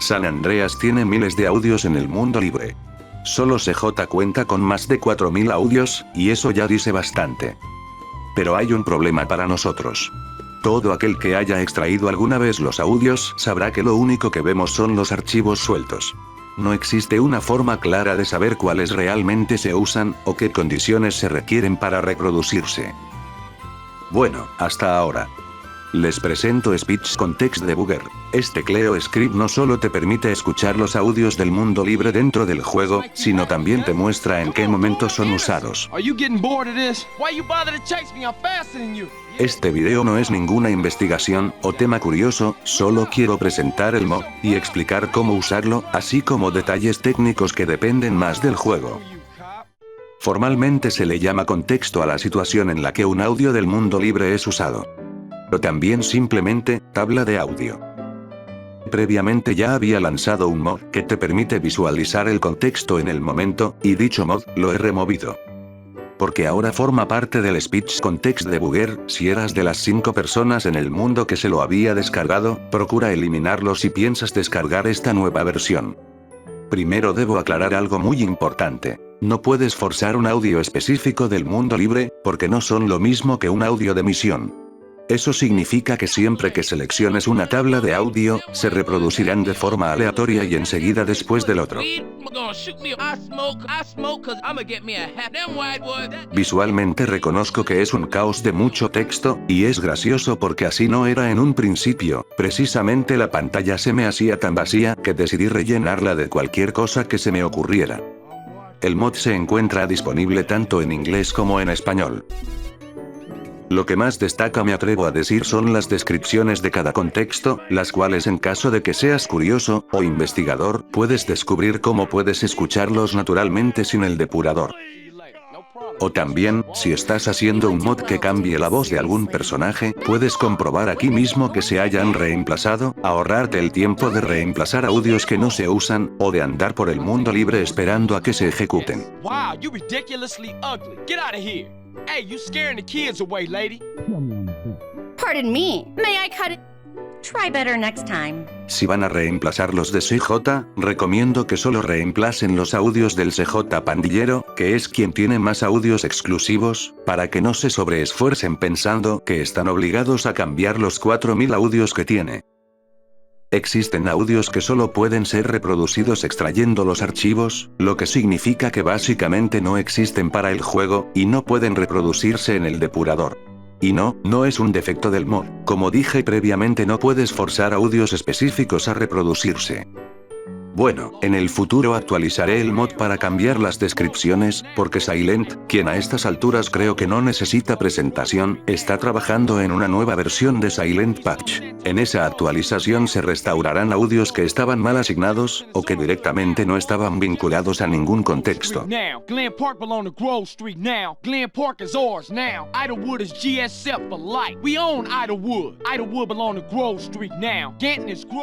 San Andreas tiene miles de audios en el mundo libre. Solo CJ cuenta con más de 4000 audios, y eso ya dice bastante. Pero hay un problema para nosotros. Todo aquel que haya extraído alguna vez los audios sabrá que lo único que vemos son los archivos sueltos. No existe una forma clara de saber cuáles realmente se usan, o qué condiciones se requieren para reproducirse. Bueno, hasta ahora. Les presento Speech Context Debugger. Este Cleo Script no solo te permite escuchar los audios del mundo libre dentro del juego, sino también te muestra en qué momentos son usados. Este video no es ninguna investigación o tema curioso, solo quiero presentar el mod y explicar cómo usarlo, así como detalles técnicos que dependen más del juego. Formalmente se le llama contexto a la situación en la que un audio del mundo libre es usado. Pero también simplemente, tabla de audio. Previamente ya había lanzado un mod que te permite visualizar el contexto en el momento, y dicho mod, lo he removido. Porque ahora forma parte del Speech Context Debugger. Si eras de las 5 personas en el mundo que se lo había descargado, procura eliminarlo si piensas descargar esta nueva versión. Primero debo aclarar algo muy importante. No puedes forzar un audio específico del mundo libre, porque no son lo mismo que un audio de misión. Eso significa que siempre que selecciones una tabla de audio, se reproducirán de forma aleatoria y enseguida después del otro. Visualmente reconozco que es un caos de mucho texto, y es gracioso porque así no era en un principio. Precisamente la pantalla se me hacía tan vacía que decidí rellenarla de cualquier cosa que se me ocurriera. El mod se encuentra disponible tanto en inglés como en español. Lo que más destaca, me atrevo a decir, son las descripciones de cada contexto, las cuales, en caso de que seas curioso o investigador, puedes descubrir cómo puedes escucharlos naturalmente sin el depurador. O también, si estás haciendo un mod que cambie la voz de algún personaje, puedes comprobar aquí mismo que se hayan reemplazado, ahorrarte el tiempo de reemplazar audios que no se usan, o de andar por el mundo libre esperando a que se ejecuten. Hey, you scaring the kids away, lady. Pardon me. May I cut it? Try better next time. Si van a reemplazar los de CJ, recomiendo que solo reemplacen los audios del CJ pandillero, que es quien tiene más audios exclusivos, para que no se sobreesfuercen pensando que están obligados a cambiar los 4000 audios que tiene. Existen audios que solo pueden ser reproducidos extrayendo los archivos, lo que significa que básicamente no existen para el juego, y no pueden reproducirse en el depurador. Y no es un defecto del mod. Como dije previamente, no puedes forzar audios específicos a reproducirse. Bueno, en el futuro actualizaré el mod para cambiar las descripciones, porque Silent, quien a estas alturas creo que no necesita presentación, está trabajando en una nueva versión de Silent Patch. En esa actualización se restaurarán audios que estaban mal asignados, o que directamente no estaban vinculados a ningún contexto.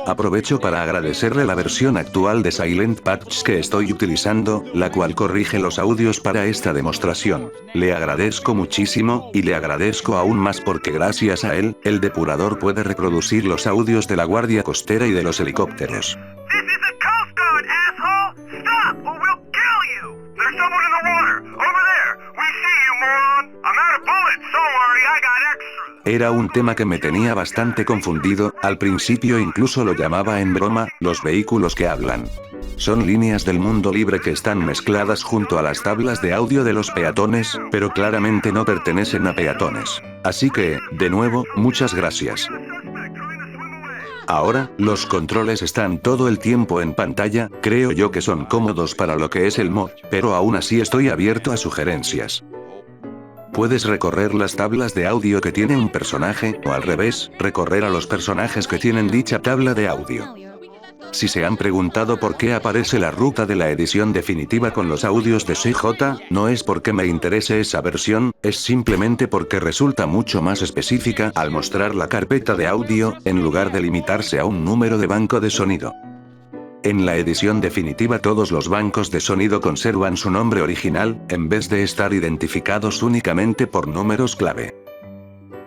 Aprovecho para agradecerle la versión actual de Silent Patch que estoy utilizando, la cual corrige los audios para esta demostración. Le agradezco muchísimo, y le agradezco aún más porque gracias a él, el depurador puede reproducir los audios de la Guardia Costera y de los helicópteros. Era un tema que me tenía bastante confundido, al principio incluso lo llamaba en broma, los vehículos que hablan. Son líneas del mundo libre que están mezcladas junto a las tablas de audio de los peatones, pero claramente no pertenecen a peatones. Así que, de nuevo, muchas gracias. Ahora, los controles están todo el tiempo en pantalla, creo yo que son cómodos para lo que es el mod, pero aún así estoy abierto a sugerencias. Puedes recorrer las tablas de audio que tiene un personaje, o al revés, recorrer a los personajes que tienen dicha tabla de audio. Si se han preguntado por qué aparece la ruta de la edición definitiva con los audios de CJ, no es porque me interese esa versión, es simplemente porque resulta mucho más específica al mostrar la carpeta de audio, en lugar de limitarse a un número de banco de sonido. En la edición definitiva todos los bancos de sonido conservan su nombre original, en vez de estar identificados únicamente por números clave.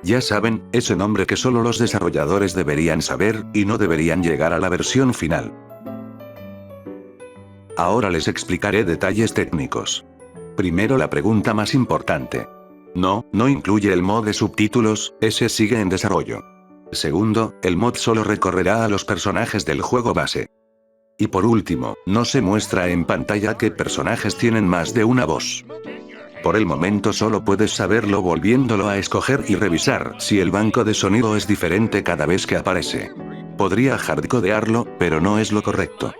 Ya saben, ese nombre que solo los desarrolladores deberían saber, y no deberían llegar a la versión final. Ahora les explicaré detalles técnicos. Primero la pregunta más importante. No incluye el mod de subtítulos, ese sigue en desarrollo. Segundo, el mod solo recorrerá a los personajes del juego base. Y por último, no se muestra en pantalla qué personajes tienen más de una voz. Por el momento solo puedes saberlo volviéndolo a escoger y revisar si el banco de sonido es diferente cada vez que aparece. Podría hardcodearlo, pero no es lo correcto.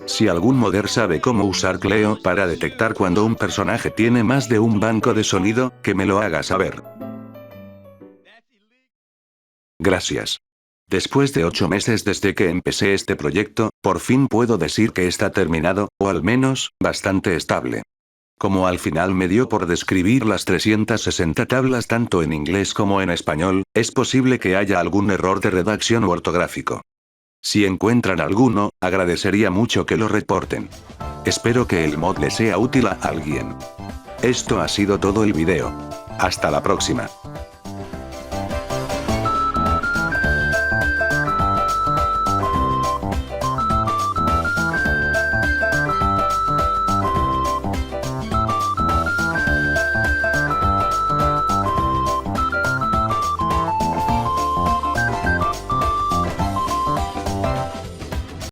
Si algún modder sabe cómo usar Cleo para detectar cuando un personaje tiene más de un banco de sonido, que me lo haga saber. Gracias. Después de 8 meses desde que empecé este proyecto, por fin puedo decir que está terminado, o al menos, bastante estable. Como al final me dio por describir las 360 tablas tanto en inglés como en español, es posible que haya algún error de redacción u ortográfico. Si encuentran alguno, agradecería mucho que lo reporten. Espero que el mod le sea útil a alguien. Esto ha sido todo el video. Hasta la próxima.